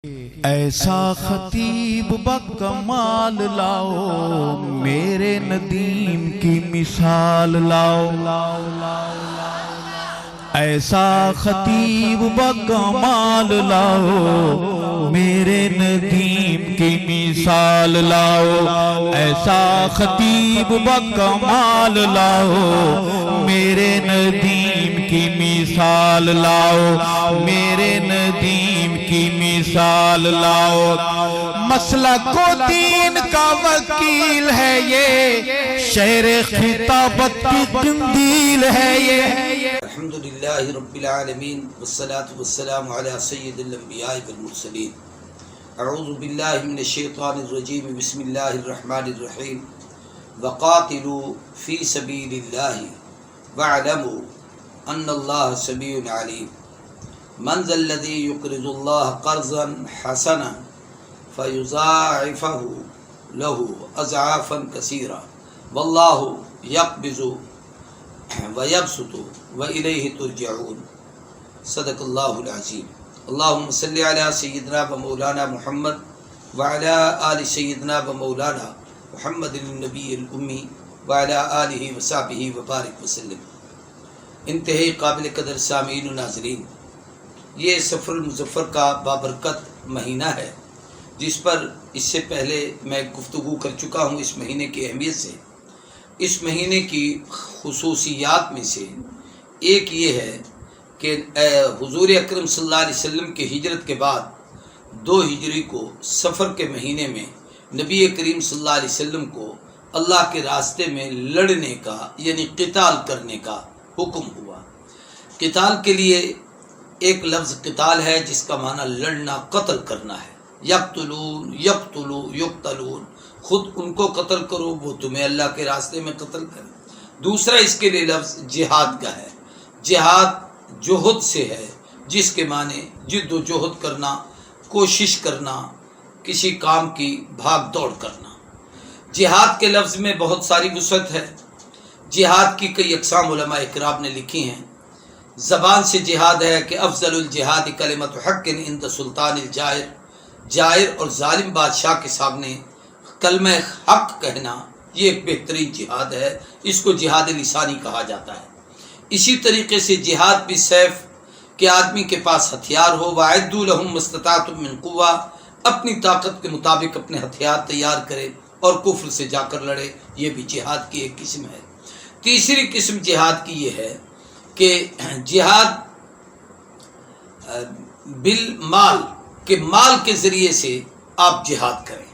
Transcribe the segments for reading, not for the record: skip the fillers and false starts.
ایسا خطیب بکمال لاؤ، میرے ندیم کی مثال لاؤ۔ ایسا خطیب بکمال لاؤ، میرے ندیم کی مثال لاؤ۔ ایسا خطیب بکمال لاؤ، میرے ندیم کی مثال لاؤ، میرے ندیم کی مثال لاؤ۔ مسلک و دین کا وکیل ہے یہ، شہر خطابت کی قندیل ہے یہ۔ الحمدللہ رب العالمین والصلاة والسلام علی سید الانبیاء والمرسلین۔ اعوذ باللہ من الشیطان الرجیم، بسم اللہ الرحمن الرحیم۔ وقاتلوا فی سبیل اللہ واعلموا ان اللہ سمیع علیم۔ من ذا الذی یقرض اللہ قرضا حسنا فیضاعفہ لہ اضعافا کثیرا واللہ یقبض ویبسط وإلیہ ترجعون۔ صدق اللہ العظیم۔ اللہم صلی علی سیدنا و مولانا محمد وعلی آل سیدنا و مولانا محمد النبی الامی وعلی آلہ وصحبہ وبارک وسلم۔ انتہائی قابل قدر سامعین و ناظرین، یہ سفر المظفر کا بابرکت مہینہ ہے، جس پر اس سے پہلے میں گفتگو کر چکا ہوں اس مہینے کی اہمیت سے۔ اس مہینے کی خصوصیات میں سے ایک یہ ہے کہ حضور اکرم صلی اللہ علیہ وسلم کے ہجرت کے بعد 2 ہجری کو سفر کے مہینے میں نبی کریم صلی اللہ علیہ وسلم کو اللہ کے راستے میں لڑنے کا یعنی قتال کرنے کا حکم ہوا۔ قتال کے لیے ایک لفظ قتال ہے جس کا معنی لڑنا، قتل کرنا ہے۔ یقتلون، یقتلو، یقتلون، خود ان کو قتل کرو، وہ تمہیں اللہ کے راستے میں قتل کریں۔ دوسرا اس کے لیے لفظ جہاد کا ہے۔ جہاد جہد سے ہے، جس کے معنی جد و جہد کرنا، کوشش کرنا، کسی کام کی بھاگ دوڑ کرنا۔ جہاد کے لفظ میں بہت ساری وسعت ہے۔ جہاد کی کئی اقسام علماء اکرام نے لکھی ہیں۔ زبان سے جہاد ہے کہ افضل الجہاد کلمۃ حق عند سلطان الجائر، جائر اور ظالم بادشاہ کے سامنے کلمہ حق کہنا یہ ایک بہترین جہاد ہے، اس کو جہاد لسانی کہا جاتا ہے۔ اسی طریقے سے جہاد بھی سیف کہ آدمی کے پاس ہتھیار ہو، وَأَعِدُّوا لَهُم مَّا اسْتَطَعْتُم مِّن قُوَّةٍ، اپنی طاقت کے مطابق اپنے ہتھیار تیار کرے اور کفر سے جا کر لڑے، یہ بھی جہاد کی ایک قسم ہے۔ تیسری قسم جہاد کی یہ ہے کہ جہاد بالمال، کہ مال کے ذریعے سے آپ جہاد کریں،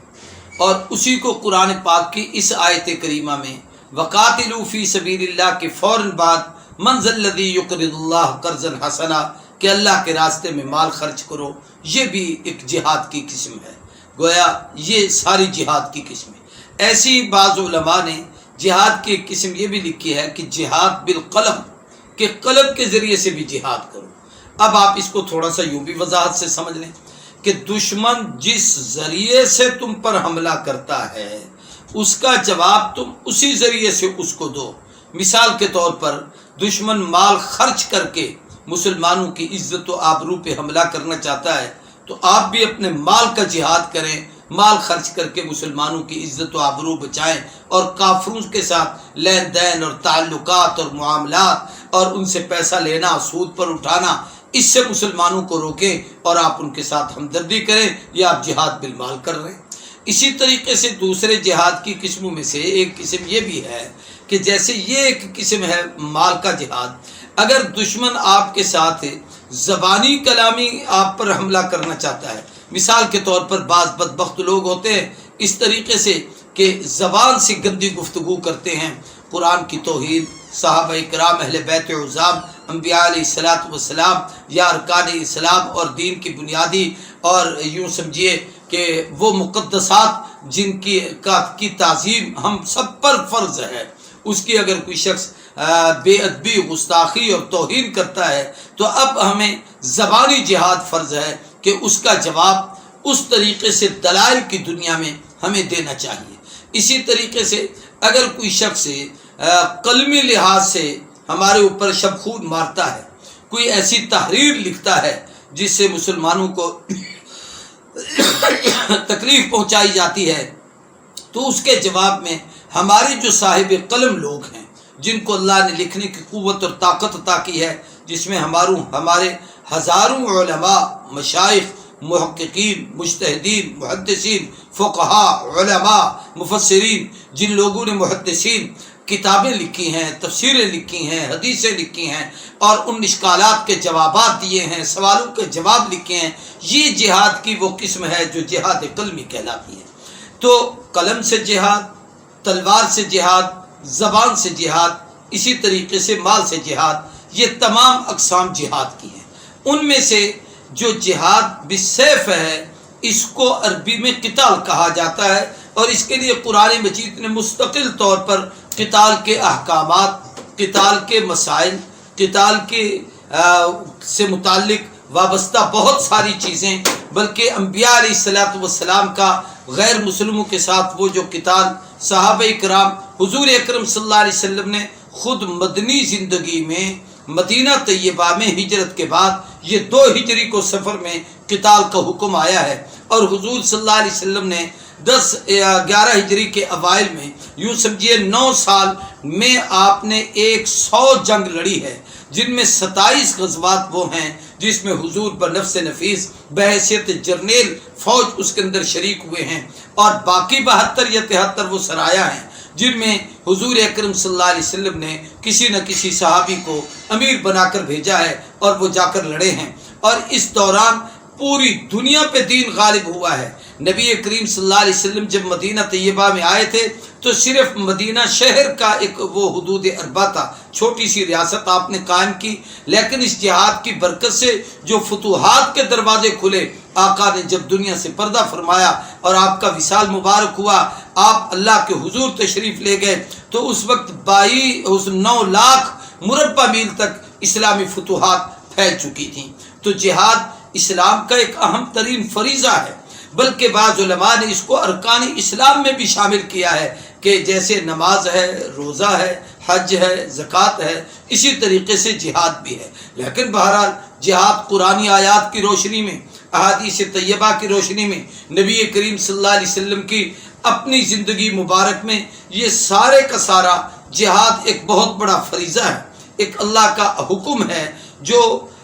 اور اسی کو قرآن پاک کی اس آیت کریمہ میں وقاتلوا فی سبیل اللہ کے فوراً بعد من ذا الذی یقرض اللہ قرضا حسنا، کہ اللہ کے راستے میں مال خرچ کرو، یہ بھی ایک جہاد کی قسم ہے۔ گویا یہ ساری جہاد کی قسمیں۔ ایسی بعض علماء نے جہاد کی ایک قسم یہ بھی لکھی ہے کہ جہاد بالقلم، کہ قلم کے ذریعے سے بھی جہاد کرو۔ اب آپ اس کو تھوڑا سا یوں بھی وضاحت سے سمجھ لیں کہ دشمن جس ذریعے سے تم پر حملہ کرتا ہے اس کا جواب تم اسی ذریعے سے اس کو دو۔ مثال کے طور پر دشمن مال خرچ کر کے مسلمانوں کی عزت و آبرو پہ حملہ کرنا چاہتا ہے تو آپ بھی اپنے مال کا جہاد کریں، مال خرچ کر کے مسلمانوں کی عزت و آبرو بچائیں، اور کافروں کے ساتھ لین دین اور تعلقات اور معاملات اور ان سے پیسہ لینا، سود پر اٹھانا، اس سے مسلمانوں کو روکیں اور آپ ان کے ساتھ ہمدردی کریں، یا آپ جہاد بالمال کر رہے ہیں۔ اسی طریقے سے دوسرے جہاد کی قسموں میں سے ایک قسم یہ بھی ہے کہ جیسے یہ ایک قسم ہے مال کا جہاد، اگر دشمن آپ کے ساتھ زبانی کلامی آپ پر حملہ کرنا چاہتا ہے، مثال کے طور پر بعض بدبخت لوگ ہوتے ہیں اس طریقے سے کہ زبان سے گندی گفتگو کرتے ہیں، قرآن کی توہین، صحابہ کرام، اہل بیت عظام، انبیاء علیہ الصلوۃ والسلام یا ارکان اسلام اور دین کی بنیادی، اور یوں سمجھیے کہ وہ مقدسات جن کی تعظیم ہم سب پر فرض ہے، اس کی اگر کوئی شخص بے ادبی، گستاخی اور توہین کرتا ہے تو اب ہمیں زبانی جہاد فرض ہے کہ اس کا جواب اس طریقے سے دلائل کی دنیا میں ہمیں دینا چاہیے۔ اسی طریقے سے اگر کوئی شخص قلمی لحاظ سے ہمارے اوپر شب خون مارتا ہے، کوئی ایسی تحریر لکھتا ہے جس سے مسلمانوں کو تکلیف پہنچائی جاتی ہے تو اس کے جواب میں ہمارے جو صاحب قلم لوگ ہیں، جن کو اللہ نے لکھنے کی قوت اور طاقت عطا کی ہے، جس میں ہمارے ہزاروں علماء، مشائخ، محققین، مجتہدین، محدثین، فقہاء، علماء، مفسرین، جن لوگوں نے محدثین کتابیں لکھی ہیں، تفسیریں لکھی ہیں، حدیثیں لکھی ہیں اور ان اشکالات کے جوابات دیے ہیں، سوالوں کے جواب لکھے ہیں، یہ جہاد کی وہ قسم ہے جو جہاد قلمی کہلاتی ہے۔ تو قلم سے جہاد، تلوار سے جہاد، زبان سے جہاد، اسی طریقے سے مال سے جہاد، یہ تمام اقسام جہاد کی ہیں۔ ان میں سے جو جہاد بالسیف ہے، اس کو عربی میں قتال کہا جاتا ہے، اور اس کے لیے قرآن مجید نے مستقل طور پر قتال کے احکامات، قتال کے مسائل، قتال کے سے متعلق وابستہ بہت ساری چیزیں، بلکہ انبیاء علیہ الصلوۃ والسلام کا غیر مسلموں کے ساتھ وہ جو قتال، صحابہ کرام، حضور اکرم صلی اللہ علیہ وسلم نے خود مدنی زندگی میں مدینہ طیبہ میں ہجرت کے بعد یہ 2 ہجری کو سفر میں قتال کا حکم آیا ہے، اور حضور صلی اللہ علیہ وسلم نے 11 ہجری کے اوائل میں، یوں سمجھیے 9 سال میں آپ نے 100 جنگ لڑی ہے، جن میں 27 غزوات وہ ہیں جس میں حضور پر نفس نفیس بحیثیت جرنیل فوج اس کے اندر شریک ہوئے ہیں، اور باقی 72 یا 73 وہ سرایا ہیں جن میں حضور اکرم صلی اللہ علیہ وسلم نے کسی نہ کسی صحابی کو امیر بنا کر بھیجا ہے اور وہ جا کر لڑے ہیں، اور اس دوران پوری دنیا پہ دین غالب ہوا ہے۔ نبی کریم صلی اللہ علیہ وسلم جب مدینہ طیبہ میں آئے تھے تو صرف مدینہ شہر کا ایک وہ حدود اربع تھا، چھوٹی سی ریاست آپ نے قائم کی، لیکن اس جہاد کی برکت سے جو فتوحات کے دروازے کھلے، آقا نے جب دنیا سے پردہ فرمایا اور آپ کا وصال مبارک ہوا، آپ اللہ کے حضور تشریف لے گئے، تو اس وقت 9 لاکھ مربع میل تک اسلامی فتوحات پھیل چکی تھیں۔ تو جہاد اسلام کا ایک اہم ترین فریضہ ہے، بلکہ بعض علماء نے اس کو ارکان اسلام میں بھی شامل کیا ہے، کہ جیسے نماز ہے، روزہ ہے، حج ہے، زکوٰۃ ہے، اسی طریقے سے جہاد بھی ہے۔ لیکن بہرحال جہاد قرآنی آیات کی روشنی میں، احادیث طیبہ کی روشنی میں، نبی کریم صلی اللہ علیہ وسلم کی اپنی زندگی مبارک میں، یہ سارے کا سارا جہاد ایک بہت بڑا فریضہ ہے، ایک اللہ کا حکم ہے جو،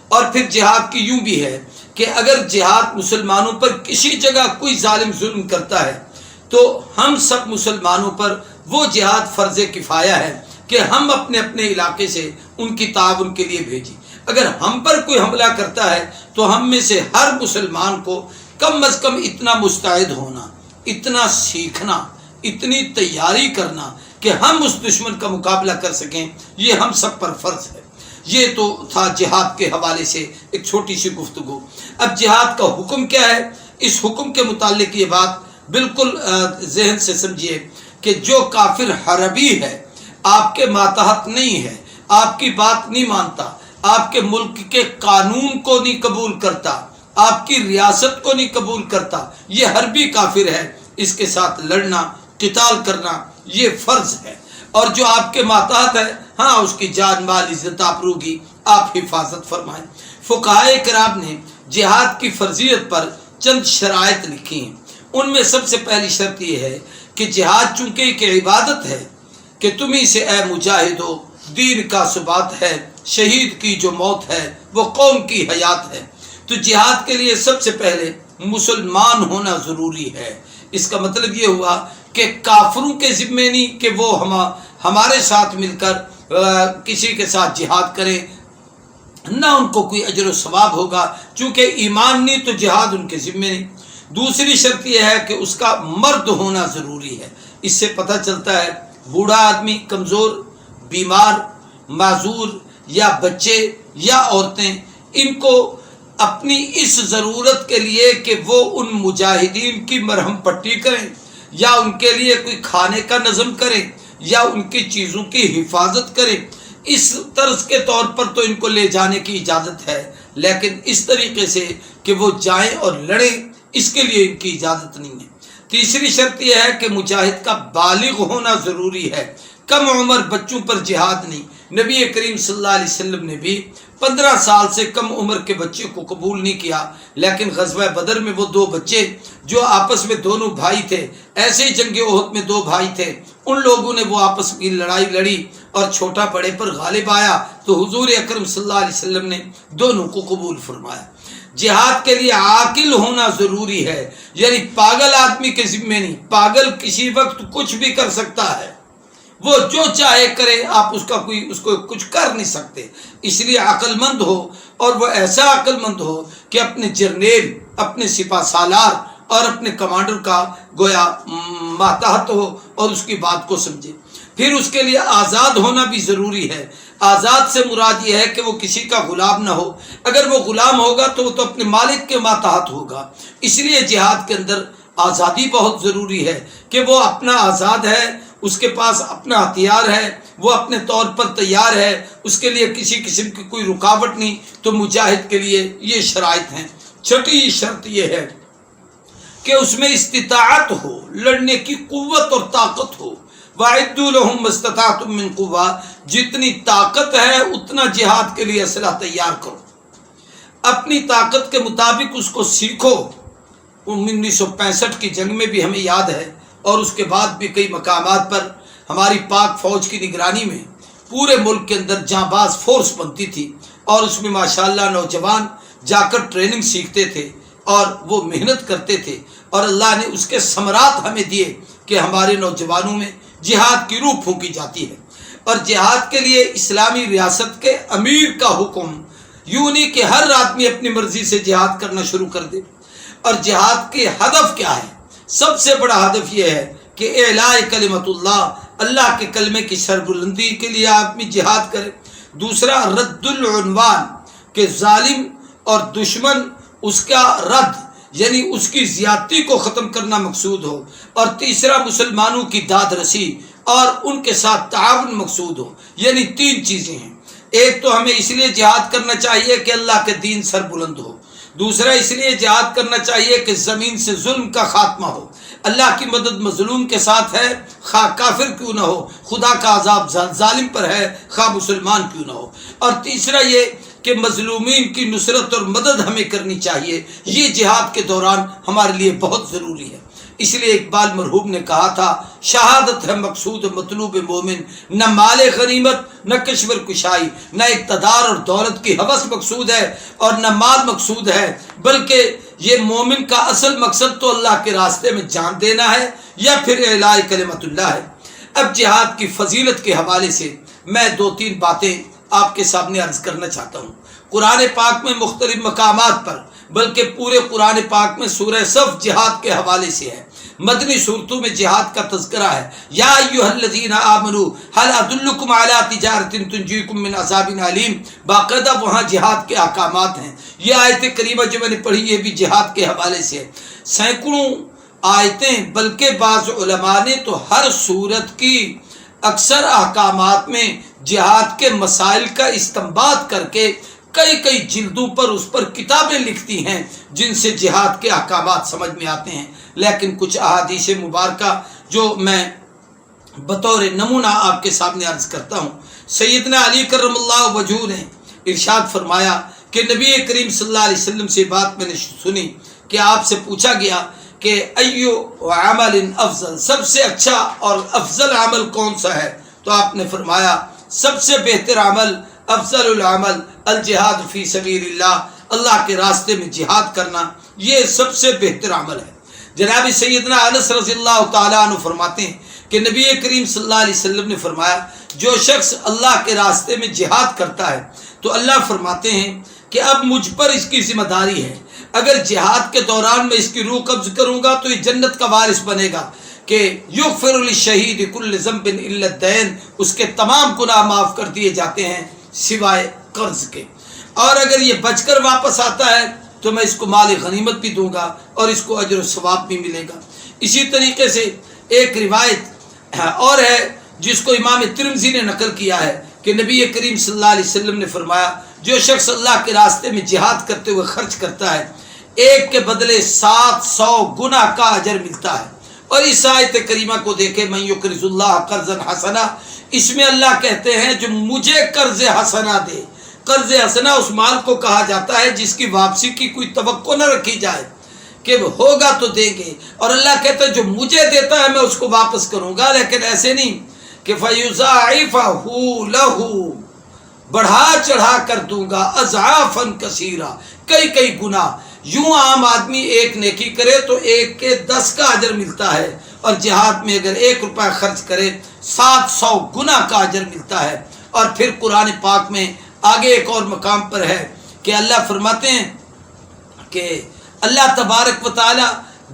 اور پھر جہاد کی یوں بھی ہے کہ اگر جہاد مسلمانوں پر کسی جگہ کوئی ظالم ظلم کرتا ہے تو ہم سب مسلمانوں پر وہ جہاد فرض کفایہ ہے کہ ہم اپنے اپنے علاقے سے ان کی تعاون کے لیے بھیجیں۔ اگر ہم پر کوئی حملہ کرتا ہے تو ہم میں سے ہر مسلمان کو کم از کم اتنا مستعد ہونا، اتنا سیکھنا، اتنی تیاری کرنا کہ ہم اس دشمن کا مقابلہ کر سکیں، یہ ہم سب پر فرض ہے۔ یہ تو تھا جہاد کے حوالے سے ایک چھوٹی سی گفتگو۔ اب جہاد کا حکم کیا ہے؟ اس حکم کے متعلق یہ بات بالکل ذہن سے سمجھیے کہ جو کافر حربی ہے، آپ کے ماتحت نہیں ہے، آپ کی بات نہیں مانتا، آپ کے ملک کے قانون کو نہیں قبول کرتا، آپ کی ریاست کو نہیں قبول کرتا، یہ حربی کافر ہے، اس کے ساتھ لڑنا، قتال کرنا یہ فرض ہے۔ اور جو آپ کے ماتحت ہے، ہاں اس کی جان مال عزت آبرو کی آپ حفاظت فرمائیں۔ فقہائے کرام نے جہاد کی فرضیت پر چند شرائط لکھی ہیں۔ ان میں سب سے پہلی شرط یہ ہے کہ جہاد چونکہ ایک عبادت ہے، کہ تمہیں سے اے مجاہدو دین کا ثبات ہے، شہید کی جو موت ہے وہ قوم کی حیات ہے۔ تو جہاد کے لیے سب سے پہلے مسلمان ہونا ضروری ہے۔ اس کا مطلب یہ ہوا کہ کافروں کے ذمے نہیں کہ وہ ہمارے ساتھ مل کر کسی کے ساتھ جہاد کریں، نہ ان کو کوئی اجر و ثواب ہوگا، چونکہ ایمان نہیں تو جہاد ان کے ذمے نہیں۔ دوسری شرط یہ ہے کہ اس کا مرد ہونا ضروری ہے۔ اس سے پتہ چلتا ہے بوڑھا آدمی، کمزور، بیمار، معذور یا بچے یا عورتیں، ان کو اپنی اس ضرورت کے لیے کہ وہ ان مجاہدین کی مرہم پٹی کریں یا ان کے لیے کوئی کھانے کا نظم کریں یا ان کی چیزوں کی حفاظت کریں، اس طرز کے طور پر تو ان کو لے جانے کی اجازت ہے، لیکن اس طریقے سے کہ وہ جائیں اور لڑیں، اس کے لیے ان کی اجازت نہیں ہے۔ تیسری شرط یہ ہے کہ مجاہد کا بالغ ہونا ضروری ہے، کم عمر بچوں پر جہاد نہیں۔ نبی کریم صلی اللہ علیہ وسلم نے بھی 15 سال سے کم عمر کے بچے کو قبول نہیں کیا، لیکن غزوہ بدر میں وہ 2 بچے جو آپس میں دونوں بھائی تھے، ایسے ہی جنگ احد میں 2 بھائی تھے، ان لوگوں نے وہ آپس کی لڑائی لڑی اور چھوٹا بڑے پر غالب آیا تو حضور اکرم صلی اللہ علیہ وسلم نے دونوں کو قبول فرمایا۔ جہاد کے لیے عاقل ہونا ضروری ہے، یعنی پاگل آدمی کے ذمے نہیں، پاگل کسی وقت کچھ بھی کر سکتا ہے، وہ جو چاہے کرے، آپ اس کو کچھ کر نہیں سکتے۔ اس لیے عقل مند ہو، اور وہ ایسا عقل مند ہو کہ اپنے جرنیل، اپنے سپہ سالار اور اپنے کمانڈر کا گویا ماتحت ہو اور اس کی بات کو سمجھے۔ پھر اس کے لیے آزاد ہونا بھی ضروری ہے۔ آزاد سے مراد یہ ہے کہ وہ کسی کا غلام نہ ہو، اگر وہ غلام ہوگا تو وہ تو اپنے مالک کے ماتحت ہوگا۔ اس لیے جہاد کے اندر آزادی بہت ضروری ہے کہ وہ اپنا آزاد ہے، اس کے پاس اپنا ہتھیار ہے، وہ اپنے طور پر تیار ہے، اس کے لیے کسی قسم کی کوئی رکاوٹ نہیں۔ تو مجاہد کے لیے یہ شرائط ہیں۔ چھٹی شرط یہ ہے کہ اس میں استطاعت ہو، لڑنے کی قوت اور طاقت ہو۔ وَأَعِدُّوا لَهُم مَّا اسْتَطَعْتُم مِّن قُوَّةٍ، جتنی طاقت ہے اتنا جہاد کے لیے اسلحہ تیار کرو، اپنی طاقت کے مطابق اس کو سیکھو۔ 1965 کی جنگ میں بھی ہمیں یاد ہے، اور اس کے بعد بھی کئی مقامات پر ہماری پاک فوج کی نگرانی میں پورے ملک کے اندر جانباز فورس بنتی تھی، اور اس میں ماشاءاللہ نوجوان جا کر ٹریننگ سیکھتے تھے اور وہ محنت کرتے تھے، اور اللہ نے اس کے ثمرات ہمیں دیے کہ ہمارے نوجوانوں میں جہاد کی روح پھونکی جاتی ہے۔ اور جہاد کے لیے اسلامی ریاست کے امیر کا حکم یوں نہیں کہ ہر آدمی اپنی مرضی سے جہاد کرنا شروع کر دے۔ اور جہاد کے ہدف کیا ہے؟ سب سے بڑا ہدف یہ ہے کہ اعلاء کلمت اللہ، اللہ کے کلمے کی سربلندی کے لیے آدمی جہاد کرے۔ دوسرا رد العنوان، کہ ظالم اور دشمن اس کا رد، یعنی اس کی زیادتی کو ختم کرنا مقصود ہو۔ اور تیسرا مسلمانوں کی داد رسی اور ان کے ساتھ تعاون مقصود ہو۔ یعنی 3 چیزیں ہیں۔ ایک تو ہمیں اس لیے جہاد کرنا چاہیے کہ اللہ کے دین سر بلند ہو، دوسرا اس لیے جہاد کرنا چاہیے کہ زمین سے ظلم کا خاتمہ ہو، اللہ کی مدد مظلوم کے ساتھ ہے، خواہ کافر کیوں نہ ہو، خدا کا عذاب ظالم پر ہے، خواہ مسلمان کیوں نہ ہو، اور تیسرا یہ کہ مظلومین کی نصرت اور مدد ہمیں کرنی چاہیے۔ یہ جہاد کے دوران ہمارے لیے بہت ضروری ہے۔ اس لیے اقبال مرحوم نے کہا تھا، شہادت ہے مقصود مطلوب مومن، نہ مال غنیمت نہ کشور کشائی، نہ اقتدار اور دولت کی ہوس مقصود ہے اور نہ مال مقصود ہے، بلکہ یہ مومن کا اصل مقصد تو اللہ کے راستے میں جان دینا ہے یا پھر اعلاء کلمت اللہ ہے۔ اب جہاد کی فضیلت کے حوالے سے میں 2-3 باتیں آپ کے سامنے عرض کرنا چاہتا ہوں۔ قرآن پاک میں مختلف مقامات پر، بلکہ پورے قرآن پاک میں سورہ صف جہاد کے حوالے سے ہے۔ مدنی صورتوں میں جہاد کا تذکرہ ہے۔ یا ایھا الذین آمنوا هل ادلکم علی تجارۃ تنجیکم من عذاب علیم، باقاعدہ وہاں جہاد کے احکامات ہیں۔ یہ آیت کریمہ جو میں نے پڑھی یہ بھی جہاد کے حوالے سے ہے۔ سینکڑوں آیتیں، بلکہ بعض علماء نے تو ہر صورت کی اکثر احکامات میں جہاد کے مسائل کا استنباط کر کے کئی جلدوں پر اس پر کتابیں لکھتی ہیں جن سے جہاد کے احکامات سمجھ میں آتے ہیں۔ لیکن کچھ احادیث مبارکہ جو میں بطور نمونہ آپ کے سامنے عرض کرتا ہوں۔ سیدنا علی کرم اللہ وجہہ نے ارشاد فرمایا کہ نبی کریم صلی اللہ علیہ وسلم سے بات میں نے سنی کہ آپ سے پوچھا گیا کہ ایو عمل افضل، سب سے اچھا اور افضل عمل کون سا ہے؟ تو آپ نے فرمایا سب سے بہتر عمل، افضل العمل الجہاد فی سبیل اللہ، اللہ کے راستے میں جہاد کرنا، یہ سب سے بہتر عمل ہے۔ جناب سیدنا انس رضی اللہ تعالیٰ عنہ فرماتے ہیں کہ نبی کریم صلی اللہ علیہ وسلم نے فرمایا جو شخص اللہ کے راستے میں جہاد کرتا ہے تو اللہ فرماتے ہیں کہ اب مجھ پر اس کی ذمہ داری ہے، اگر جہاد کے دوران میں اس کی روح قبض کروں گا تو یہ جنت کا وارث بنے گا، کہ یغفر للشہید کل ذنب الا الدین، اس کے تمام گناہ معاف کر دیے جاتے ہیں سوائے قرض کے، اور اگر یہ بچ کر واپس آتا ہے تو میں اس کو مال غنیمت بھی دوں گا اور اس کو اجر و ثواب بھی ملے گا۔ اسی طریقے سے ایک روایت اور ہے جس کو امام ترمذی نے نقل کیا ہے کہ نبی کریم صلی اللہ علیہ وسلم نے فرمایا جو شخص اللہ کے راستے میں جہاد کرتے ہوئے خرچ کرتا ہے ایک کے بدلے 700 گنا کا اجر ملتا ہے۔ اور اس آیت کریمہ کو دیکھیں، من یقرض اللہ قرضا حسنا، اس میں اللہ کہتے ہیں جو مجھے قرض حسنا دے، قرض حسنہ اس مال کو کہا جاتا ہے جس کی واپسی کی کوئی توقع نہ رکھی جائے کہ ہوگا تو دیں گے، اور اللہ کہتا ہے جو مجھے دیتا ہے میں اس کو واپس کروں گا، لیکن ایسے نہیں کہ فَيُضَاعِفَهُ لَهُ، بڑھا چڑھا کر دوں گا، اضعافاً کثیرہ، کئی گنا۔ یوں عام آدمی ایک نیکی کرے تو 1 کے 10 کا اجر ملتا ہے، اور جہاد میں اگر 1 روپے خرچ کرے 700 گنا کا اجر ملتا ہے۔ اور پھر قرآن پاک میں آگے ایک اور مقام پر ہے کہ اللہ فرماتے ہیں کہ اللہ تبارک و تعالی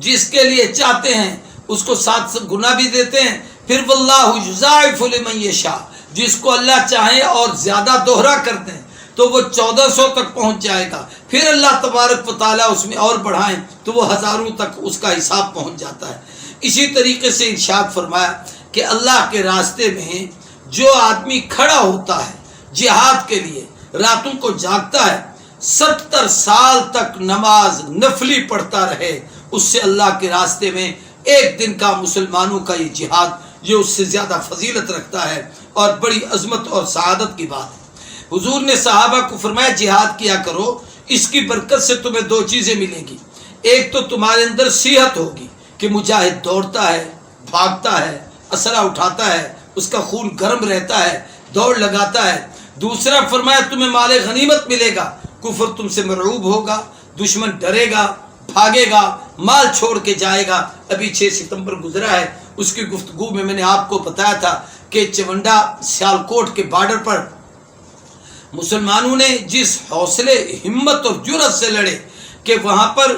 جس کے لیے چاہتے ہیں اس کو 700 گنا بھی دیتے ہیں۔ پھر واللہ یضاعف لمن یشاء، جس کو اللہ چاہے اور زیادہ دوہرا کرتے ہیں تو وہ 1400 تک پہنچ جائے گا، پھر اللہ تبارک و تعالیٰ اس میں اور بڑھائیں تو وہ ہزاروں تک اس کا حساب پہنچ جاتا ہے۔ اسی طریقے سے ارشاد فرمایا کہ اللہ کے راستے میں جو آدمی کھڑا ہوتا ہے جہاد کے لیے، راتوں کو جاگتا ہے، 70 سال تک نماز نفلی پڑھتا رہے، اس سے اللہ کے راستے میں 1 دن کا مسلمانوں کا یہ جہاد یہ اس سے زیادہ فضیلت رکھتا ہے اور بڑی عظمت اور سعادت کی بات ہے۔ حضور نے صحابہ کو فرمایا جہاد کیا کرو، اس کی برکت سے تمہیں 2 چیزیں ملیں گی۔ ایک تو تمہارے اندر صحت ہوگی کہ مجاہد دوڑتا ہے، بھاگتا ہے، اسلحہ اٹھاتا ہے، اس کا خون گرم رہتا ہے، دوڑ لگاتا ہے۔ دوسرا فرمایا تمہیں مال غنیمت ملے گا، کفر تم سے مرعوب ہوگا، دشمن ڈرے گا، بھاگے گا، مال چھوڑ کے جائے گا۔ ابھی 6 ستمبر گزرا ہے، اس کی گفتگو میں نے آپ کو بتایا تھا کہ چونڈا سیالکوٹ کے بارڈر پر مسلمانوں نے جس حوصلے، ہمت اور جرأت سے لڑے کہ وہاں پر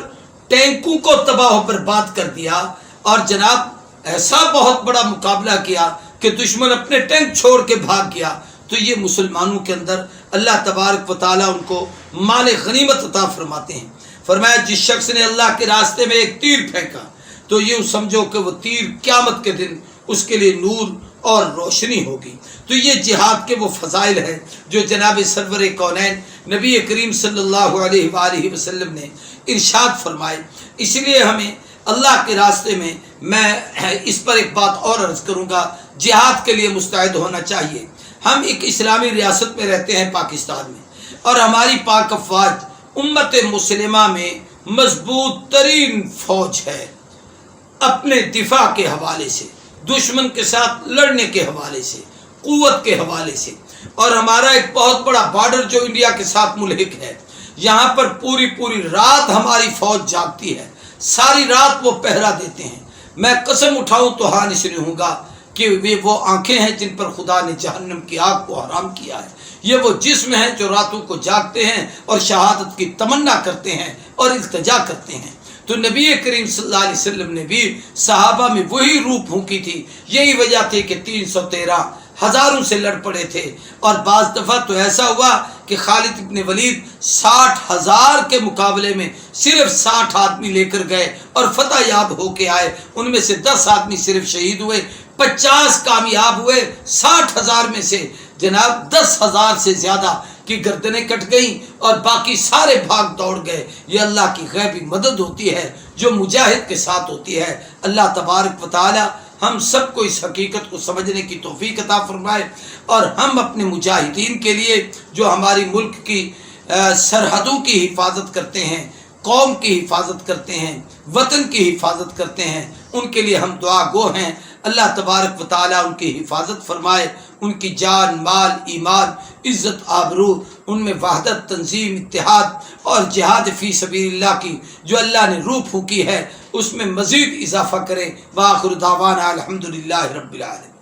ٹینکوں کو تباہ و برباد کر دیا، اور جناب ایسا بہت بڑا مقابلہ کیا کہ دشمن اپنے ٹینک چھوڑ کے بھاگ گیا۔ تو یہ مسلمانوں کے اندر اللہ تبارک و تعالیٰ ان کو مال غنیمت عطا فرماتے ہیں۔ فرمایا جس شخص نے اللہ کے راستے میں ایک تیر پھینکا تو یہ سمجھو کہ وہ تیر قیامت کے دن اس کے لیے نور اور روشنی ہوگی۔ تو یہ جہاد کے وہ فضائل ہیں جو جناب سرور کونین نبی کریم صلی اللہ علیہ وآلہ وسلم نے ارشاد فرمائے۔ اس لیے ہمیں اللہ کے راستے میں، میں اس پر ایک بات اور عرض کروں گا، جہاد کے لیے مستعد ہونا چاہیے۔ ہم ایک اسلامی ریاست میں رہتے ہیں پاکستان میں، اور ہماری پاک افواج امت مسلمہ میں مضبوط ترین فوج ہے، اپنے دفاع کے حوالے سے، دشمن کے ساتھ لڑنے کے حوالے سے، قوت کے حوالے سے۔ اور ہمارا ایک بہت بڑا بارڈر جو انڈیا کے ساتھ ملحق ہے، یہاں پر پوری رات ہماری فوج جاگتی ہے، ساری رات وہ پہرا دیتے ہیں۔ میں قسم اٹھاؤں تو ہاں نہیں ہوں گا کہ وہ آنکھیں ہیں جن پر خدا نے جہنم کی آگ کو حرام کیا ہے، یہ وہ جسم ہیں جو راتوں کو جاگتے ہیں اور شہادت کی تمنا کرتے ہیں اور التجا کرتے ہیں۔ تو نبی کریم صلی اللہ علیہ وسلم نے بھی صحابہ میں وہی روح پھونکی تھی، یہی وجہ تھی کہ 313 ہزاروں سے لڑ پڑے تھے۔ اور بعض دفعہ تو ایسا ہوا کہ خالد ابن ولید 60,000 کے مقابلے میں صرف 60 آدمی لے کر گئے اور فتح یاب ہو کے آئے، ان میں سے 10 آدمی صرف شہید ہوئے، 50 کامیاب ہوئے، 60,000 میں سے جناب 10,000 سے زیادہ کی گردنیں کٹ گئیں اور باقی سارے بھاگ دوڑ گئے۔ یہ اللہ کی غیبی مدد ہوتی ہے جو مجاہد کے ساتھ ہوتی ہے۔ اللہ تبارک و تعالی ہم سب کو اس حقیقت کو سمجھنے کی توفیق عطا فرمائے، اور ہم اپنے مجاہدین کے لیے جو ہماری ملک کی سرحدوں کی حفاظت کرتے ہیں، قوم کی حفاظت کرتے ہیں، وطن کی حفاظت کرتے ہیں، ان کے لیے ہم دعا گو ہیں۔ اللہ تبارک و تعالیٰ ان کی حفاظت فرمائے، ان کی جان، مال، ایمان، عزت، آبرو، ان میں وحدت، تنظیم، اتحاد اور جہاد فی سبیل اللہ کی جو اللہ نے روح پھونکی ہے اس میں مزید اضافہ کرے۔ وآخر دعوانا الحمدللہ رب العالمین۔